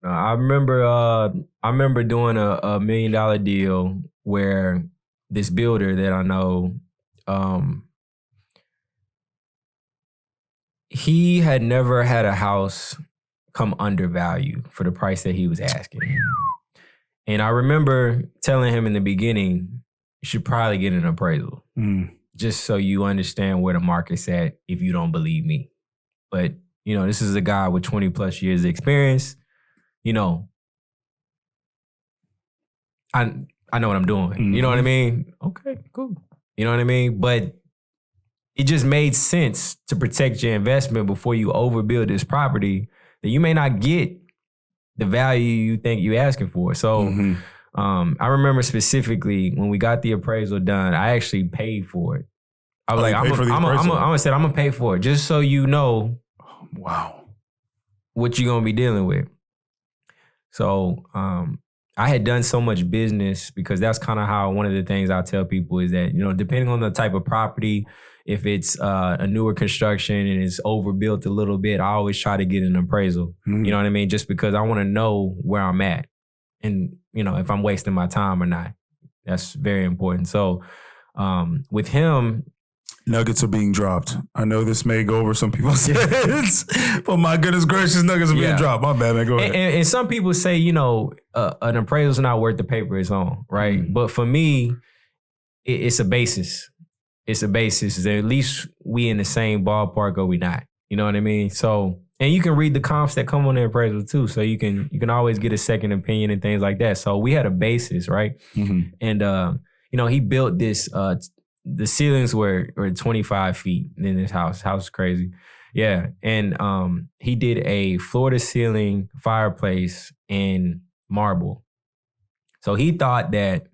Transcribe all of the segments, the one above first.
I remember doing a $1 million deal where this builder that I know, he had never had a house come under value for the price that he was asking. And I remember telling him in the beginning, you should probably get an appraisal, just so you understand where the market's at if you don't believe me. But, this is a guy with 20 plus years of experience. I know what I'm doing. Mm-hmm. You know what I mean? Okay, cool. You know what I mean? But it just made sense to protect your investment before you overbuild this property that you may not get the value you think you're asking for. So I remember specifically when we got the appraisal done, I actually paid for it. I was like, I'm gonna pay for it just so you know. Wow. What you're gonna be dealing with. So I had done so much business because that's kind of how one of the things I'll tell people is that, depending on the type of property, if it's a newer construction and it's overbuilt a little bit, I always try to get an appraisal. You know what I mean? Just because I want to know where I'm at and, if I'm wasting my time or not. That's very important. So with him, nuggets are being dropped. I know this may go over some people's heads, but my goodness gracious, nuggets are being dropped. My bad, man. Go ahead. And some people say, an appraisal's not worth the paper it's on, right? But for me, it's a basis. It's a basis. At least we in the same ballpark or we not. You know what I mean? So, and you can read the comps that come on the appraisal too. So you can always get a second opinion and things like that. So we had a basis, right? And, he built this, the ceilings were 25 feet in this house. House is crazy. Yeah. And he did a floor to ceiling fireplace in marble. So he thought that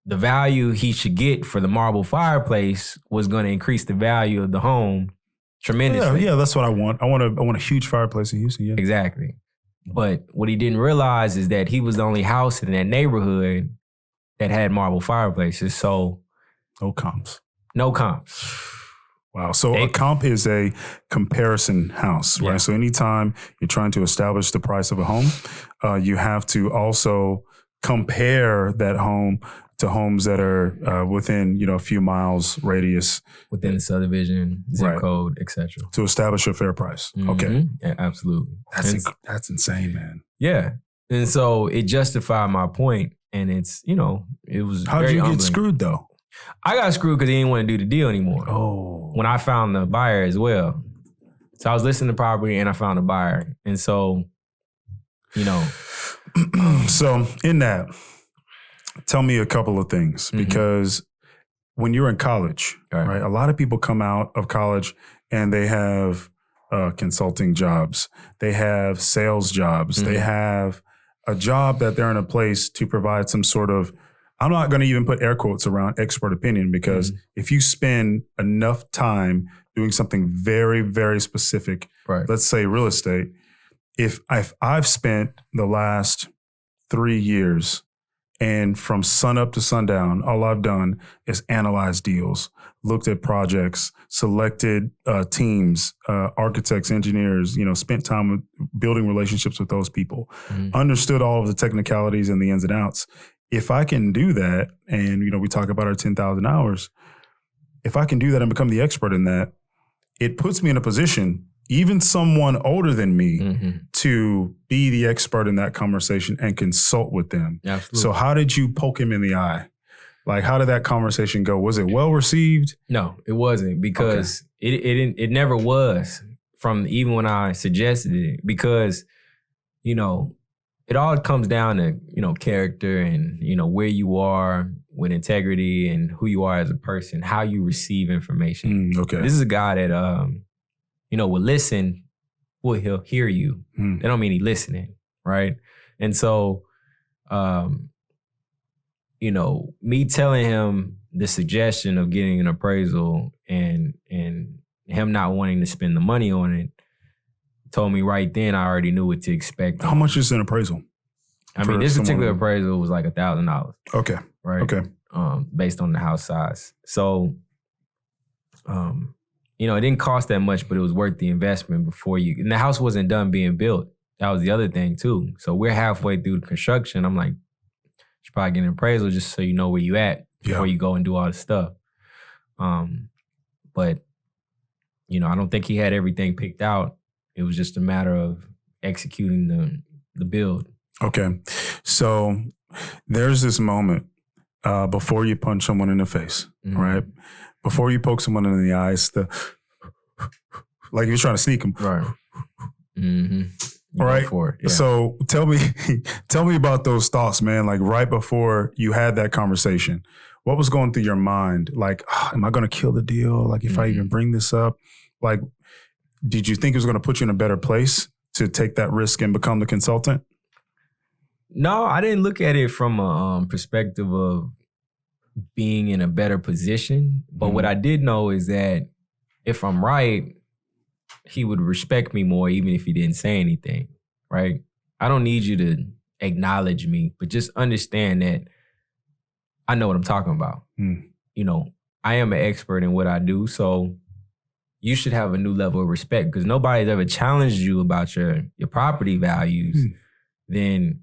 the value he should get for the marble fireplace was going to increase the value of the home tremendously. Yeah, that's what I want. I want a huge fireplace in Houston. Yeah. Exactly. But what he didn't realize is that he was the only house in that neighborhood that had marble fireplaces. So no comps. Wow. So a comp is a comparison house, right? So anytime you're trying to establish the price of a home, you have to also compare that home to homes that are within, a few miles radius. Within the subdivision, zip code, etc. To establish a fair price. Okay. Yeah, absolutely. That's insane, man. Yeah. And so it justified my point. And it's, it was How did you get screwed though? I got screwed because he didn't want to do the deal anymore. Oh. When I found the buyer as well. So I was listing the property and I found a buyer. And so, So in that, tell me a couple of things. Because when you're in college, right, a lot of people come out of college and they have consulting jobs. They have sales jobs. They have a job that they're in a place to provide some sort of, I'm not going to even put air quotes around expert opinion, because if you spend enough time doing something very, very specific, let's say real estate, if I've spent the last 3 years and from sun up to sundown, all I've done is analyze deals, looked at projects, selected teams, architects, engineers, spent time with building relationships with those people, understood all of the technicalities and the ins and outs. If I can do that, and, we talk about our 10,000 hours, if I can do that and become the expert in that, it puts me in a position, even someone older than me, to be the expert in that conversation and consult with them. Absolutely. So how did you poke him in the eye? Like, how did that conversation go? Was it well received? No, it wasn't, because it never was, from even when I suggested it, because, it all comes down to, character and, where you are with integrity and who you are as a person, how you receive information. This is a guy that, will listen, he'll hear you. That don't mean he's listening, right? And so, me telling him the suggestion of getting an appraisal and him not wanting to spend the money on it, told me right then I already knew what to expect. How much is an appraisal? I mean, this particular appraisal was like $1,000. Okay. Right. Okay. Based on the house size. So, it didn't cost that much, but it was worth the investment and the house wasn't done being built. That was the other thing too. So we're halfway through the construction. I'm like, you should probably get an appraisal just so you know where you at before you go and do all the stuff. But you know, I don't think he had everything picked out. It was just a matter of executing the build. Okay. So there's this moment before you punch someone in the face, right? Before you poke someone in the eyes, like you're trying to sneak them. Right. All right. Yeah. So tell me about those thoughts, man. Like right before you had that conversation, what was going through your mind? Like, am I going to kill the deal? Like if I even bring this up, like, did you think it was going to put you in a better place to take that risk and become the consultant? No, I didn't look at it from a perspective of being in a better position. But what I did know is that if I'm right, he would respect me more even if he didn't say anything, right? I don't need you to acknowledge me, but just understand that I know what I'm talking about. You know, I am an expert in what I do, so you should have a new level of respect because nobody's ever challenged you about your property values. Then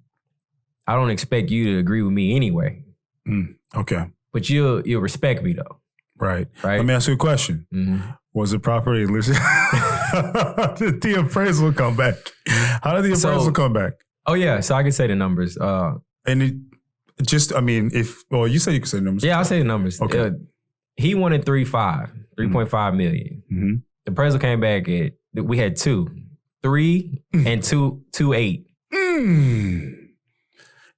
I don't expect you to agree with me anyway. Okay. But you'll respect me though. Right. Let me ask you a question. Was the property listed? Did the appraisal come back? How did the appraisal come back? Oh yeah, so I can say the numbers. And it just, I mean, you say you can say the numbers. Yeah, I'll say the numbers. Okay. He wanted 3.5 million. The appraisal came back at, we had 3 and 2.8.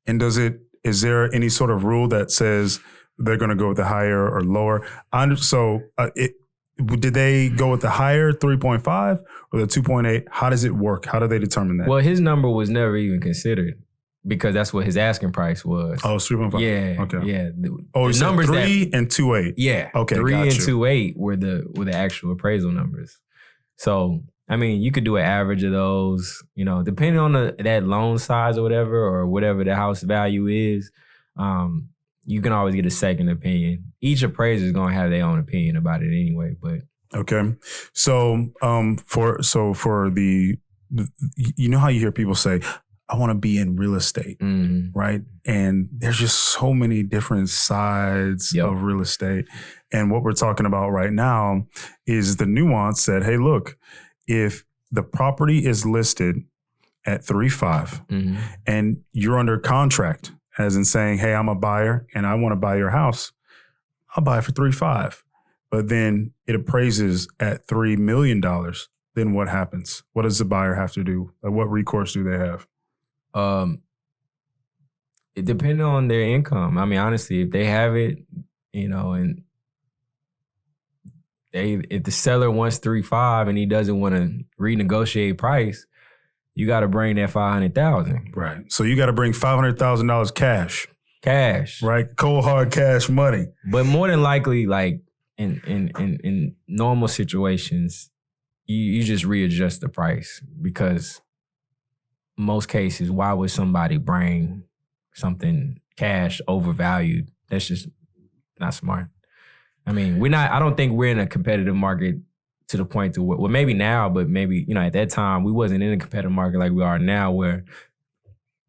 And is there any sort of rule that says they're going to go with the higher or lower? Did they go with the higher 3.5 or the 2.8? How does it work? How do they determine that? Well, his number was never even considered because that's what his asking price was. Oh, it's 3.5. Yeah. Okay. Yeah. The numbers 3 and 2.8. Yeah. Okay. 3 and 2.8 were the actual appraisal numbers. So, I mean, you could do an average of those, you know, depending on that loan size or whatever the house value is. You can always get a second opinion. Each appraiser is going to have their own opinion about it anyway. But okay, so for the you know how you hear people say, I want to be in real estate, right? And there's just so many different sides of real estate. And what we're talking about right now is the nuance that, hey, look, if the property is listed at 3.5 and you're under contract, as in saying, hey, I'm a buyer and I want to buy your house, I'll buy it for 3.5. But then it appraises at $3 million. Then what happens? What does the buyer have to do? What recourse do they have? It depends on their income. I mean, honestly, if they have it, you know, and if the seller wants 3.5 and he doesn't want to renegotiate price, you got to bring that $500,000. Right. So you got to bring $500,000 cash. Right. Cold hard cash money. But more than likely, like in normal situations, you just readjust the price because most cases, why would somebody bring something cash overvalued? That's just not smart. I mean, I don't think we're in a competitive market to the point to where, well, maybe now, but maybe, you know, at that time, we wasn't in a competitive market like we are now where,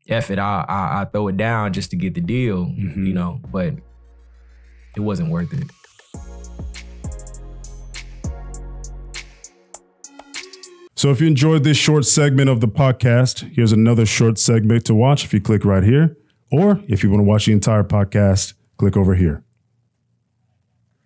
F it, I throw it down just to get the deal, you know, but it wasn't worth it. So if you enjoyed this short segment of the podcast, here's another short segment to watch if you click right here. Or if you want to watch the entire podcast, click over here.